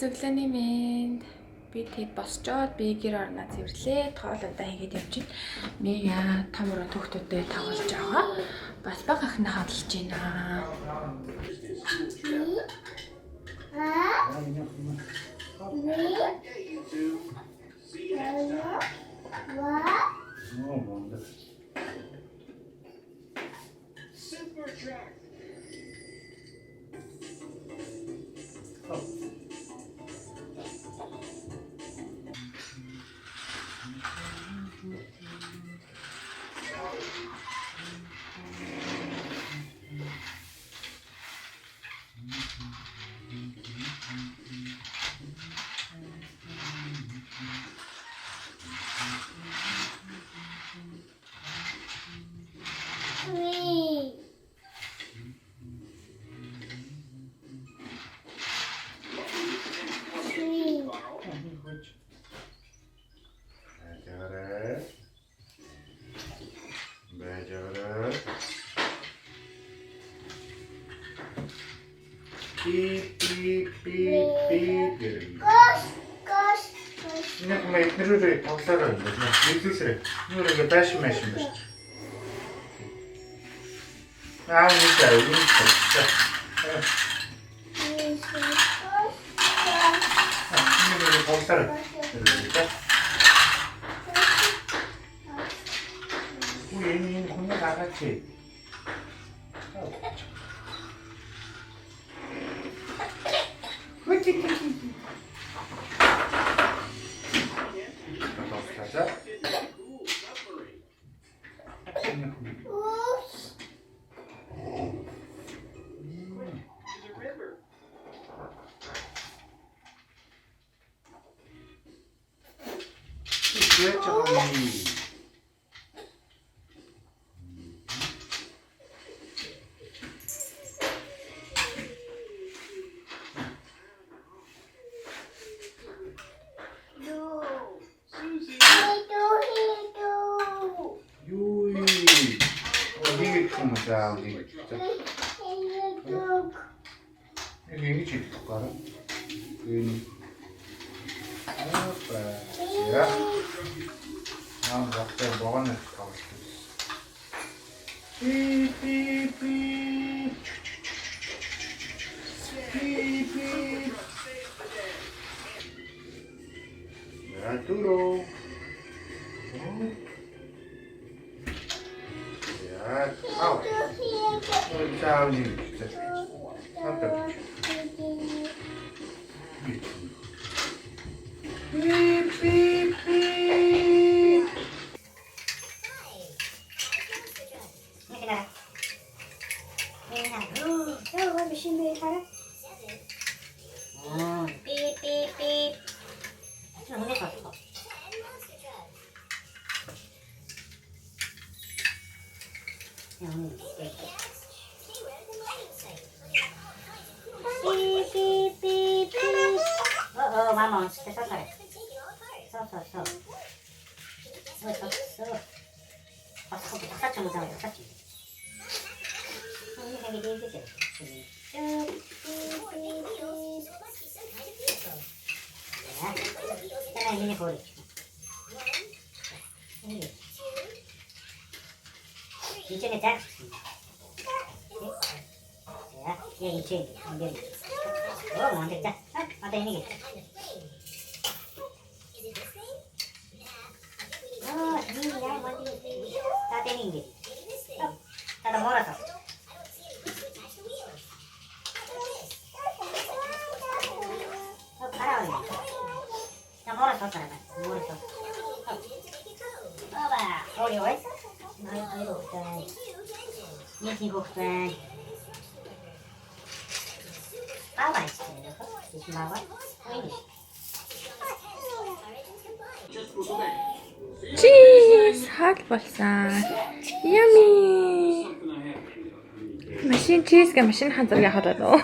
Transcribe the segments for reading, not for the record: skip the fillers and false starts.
өглөөний мэнд. Би тэгэд босчоод би гэр орноо цэвэрлээ. Тоолоодаа хийгээд явчихна. Мега тамруу төгтөдөө тоглож байгаа. Бас баг ахнахаа хэлж байна. Нэг мэтрүүрээ тоглоорой. Нэглүүлсэрээ. Нүрээ баш маш байна. Аа нэг таа. Нүрээ тоглоорой. 우리 혼자 나갔지. 가자. 자, 우리 진짜 여기 집도 가라. 여기 야, 아, 먹자 먹었네. 가고 싶어. 삐삐삐. 삐삐. 야, 뚫어. 야, 아우. 자, 우리 진짜. 깜짝. 삐삐삐. Vamos, te toca. So. Sacha mo tayo, sacha. Hindi kami din dito. Tara, hindi ko ulit. 이쪽에 자. 자, 여기 이쪽에. 뭐 됐다. 맞다 이게. 다 되는 게. 다 몰아서. 가라오네. 다 몰아서 가라. 몰아서. 봐봐. 어려워. 아이고, 없다. 얘기고 없다. 봐봐, 이제. 봐봐. Cheese хаад болсон. Yummy. Машин cheese гэ машин ханзар яхад байна уу?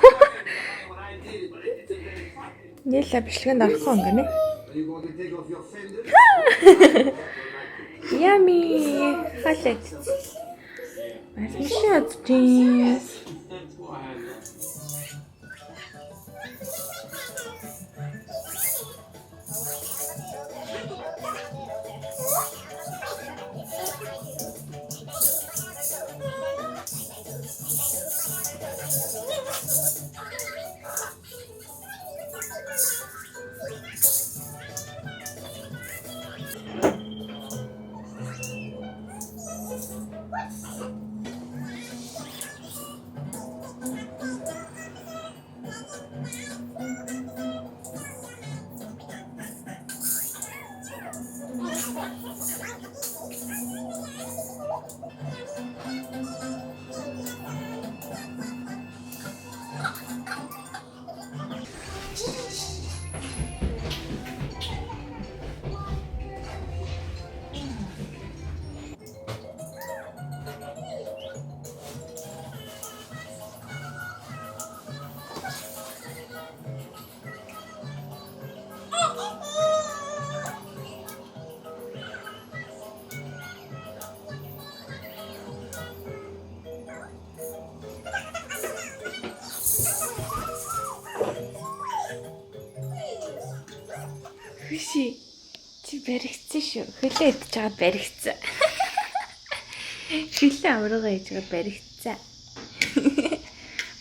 Нэлээ бичлэгэнд орохгүй юм гэнэ. Yummy. Халаач. Машин cheese. Хөши. Чи баригдсан шүү. Хөлөө идэж чагаад баригдсан. Хөлөө аврага хийж чагаад баригдсан.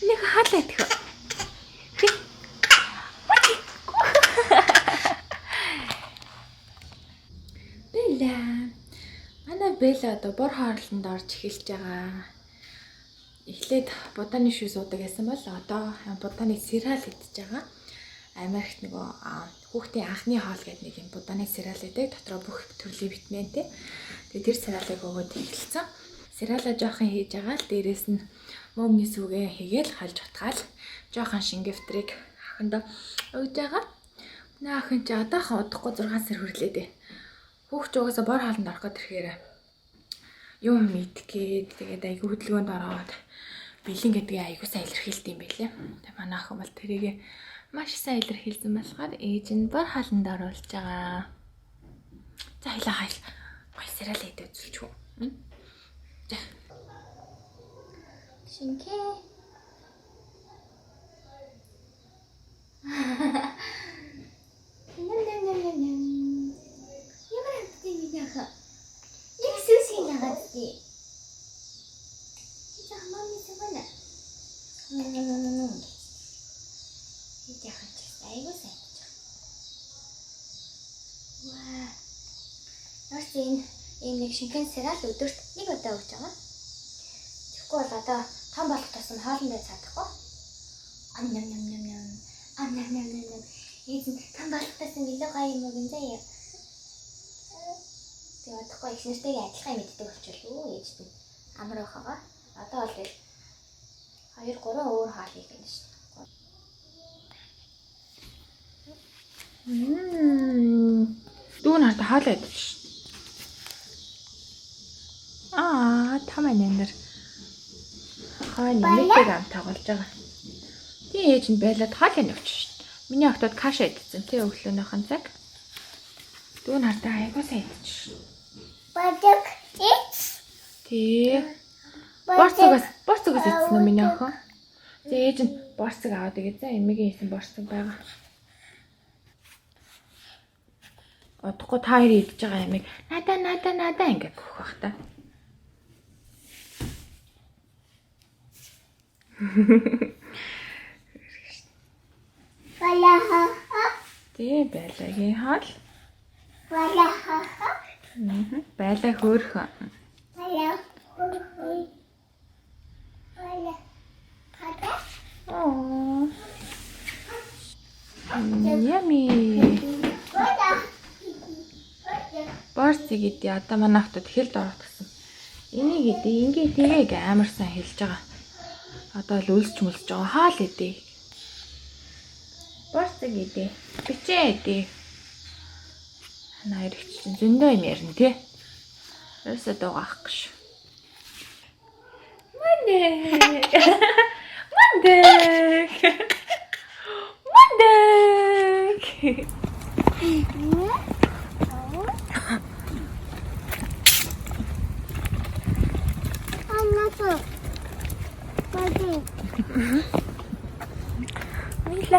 Нэг хаалаа идэх. Бэла. Манай Бэла одоо бор хооллонд орж эхэлж байгаа. Эхлээд буданы шүү суудаг гэсэн бол одоо буданы сериал идэж байгаа. Америкт нөгөө хүүхдийн анхны хоол гэдэг нэг юм буданы сериал байдаг. Дотроо бүх төрлийн витаминтэй. Тэгээ тэр сериалыг өгөөд эхэлсэн. Сериалаа жоохон хийж байгаа л дээрээс нь мөмний сүгээ хийгээл халж утгаал жоохон шингэвтрийг ахандаа өгж байгаа. Наа ахын ч одоохон удахгүй 6 сар хүрлээ дээ. Хүүхч угаасаа бор хоолнд орох гэхээр юм идэх гээд тэгээд айгүй хөдөлгөөнд ороод бэлэн гэдгээ айгүй сайн илэрхийлт юм байлээ. Тэгээ манай охин бол тэрийг маш сайн илэрхийлсэн болохоор ээж нь бор хоолнд оруулж байгаа. За хоёлаа хайл. Гой сериал хийдэг үзүүлч үү? За. Шинкэ. Ийм нэг шингэн сериал өдөрт нэг удаа өгч байгаа. Тэгэхгүй бол одоо том болох тусам хоолндоо цадахгүй. Ам ням ням ням ням. Ам ням ням ням ням. Ийм том болох тусам илүү гоё юм уу гэнэ. Тэгээ одохгүй их нэртэйг адилхан мэддэг болчихлоо ээж нь. Амар байхаа. Одоо бол 2 3 өөр хоол хийх юм шүү. Дүүн хараа хоол идэж шүү. Тамаа нэр. Хаа нэмэгтэй ам тоглож байгаа. Тийм ээж нь байлаад хоол нөвч шүү. Миний октод каш идсэн. Тэ өглөөнийхэн цаг. Дүүн хараа айгуу сайн идэж шүү. Бадаг ич. Тий. Борцогоос идсэн үү миний охин? Тэ ээж нь борцог аваад игээ за эмээгийн хийсэн борцог байгаа. Одохгүй та хоёр идэж байгаа ямиг надаа ингээд гөх бах та. Балаха. Тэ байлагийн хаал. Балаха. Байлаа хөөрхөн. Балаха. Балаха. Oh. Yummy. Борцыг идэ одоо манай автод хэлд ороод гисэн. Энийг идэ ингээ тэгийг амар сайн хэлж байгаа. Одоо л үлсч мүлж байгаа хаал идэ. Борцыг идэ. Бичээ идэ. Наяр их чинь зөндөө юм ярина тий. Ерөөсөө дуугаахгүй шүү. Монday.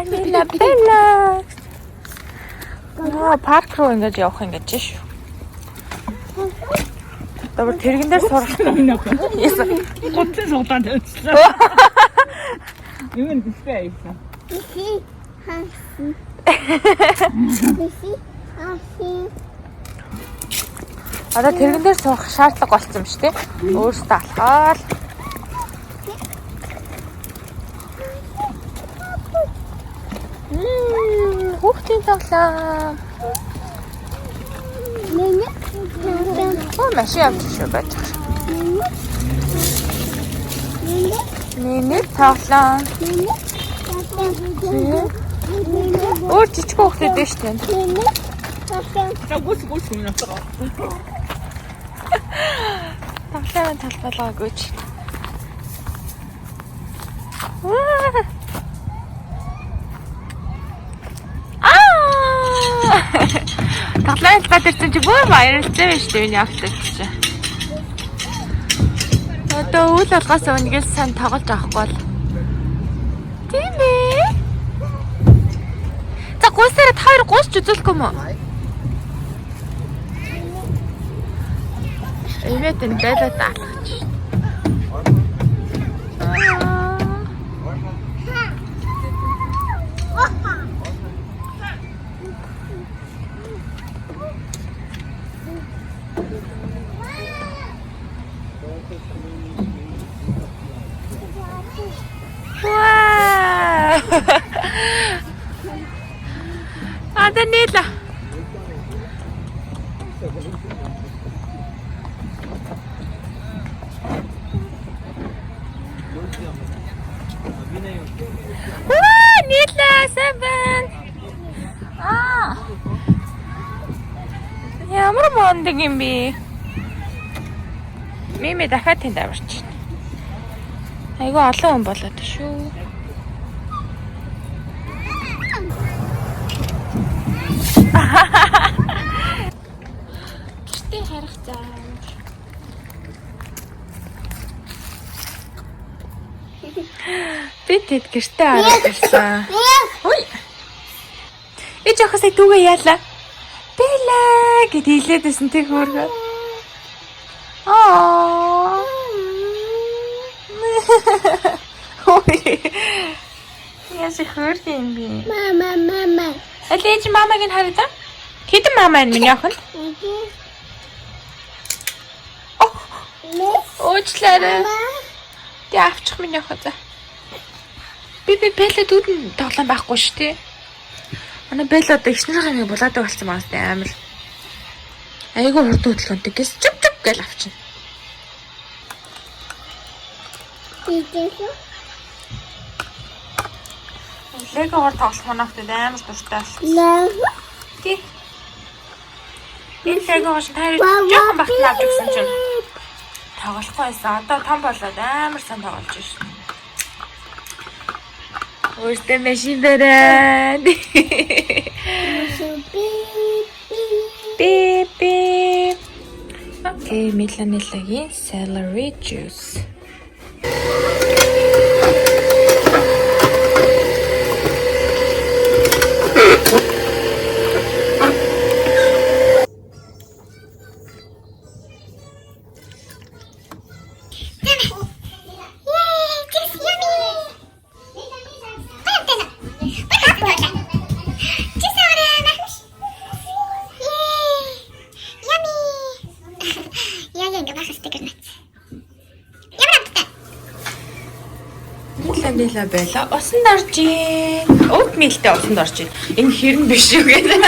Мила Bella. Парк руу ингэж явах ингэж шүү. Тэгвэл тэрэгэн дээр сурах юм уу? Хотын суугаад явчихлаа. Юу нэг хэлээ явсан. Одоо тэрэгэн дээр суух шаардлага болсон юм шүү дээ. Өөрөөсөө алхаад. Хүүхдийн тоглоом. Машин явж шүү байж байгаа. Нэ тоглоом. Өөр жижиг хүүхдүүд дээ шүү дээ. Гүс юм яцгаа. Тоглоом талбалгаагүй ч. Тоглоом талбарсан чи бүр баярлцсан байж дээ миний автод чи. Одоо үйл болгоос өнгээл сайн тоглож авахгүй бол. Тийм ээ. За гуйсараа та хоёр гуйсч үзүүлэх юм уу? Ивэт энэ байлаа таалгаж. Вау! Данила. Нила 7. Ямар мондөг юм бэ? Мими дахиад тэнд аварч. Айгу олон хүн болоод шүү. Гэртээ харах заа. Би тэд гэртээ харах гэсэн. Ой. Эч охосоо түүгээ яалаа. Бэла гэд хэлээдсэн тэг хөөргөө. Ой. Яс хөрх юм би. Мама. Алиж мамаг нь хараа. Хэдэн мама энэ миний охин? Уучлаарай. Тэ авчих миний охин за. Би бэлээ дүүдэн тоглоом байхгүй шүү дээ. Манай бэл одоо ихнэрийн булаад болсон маас амар. Айгу хурд хөдөлгөөнтэй гэс чүп гэл авчна. Лего тоглох манайхад амар дуртай болсон. Тий. Энэ легоос таарч жоохон багтаа авч гисэн чинь тоглохгүй байсан. Одоо том болоод амар сайн тоглож байна. Өөртөө машин барай. Бэби. Окей, Миланелагийн celery juice. Нила байла. Усан дорж ийн. Oatmeal-тэй усан дорж ийн. Энэ хэрэн биш үү гэдэг.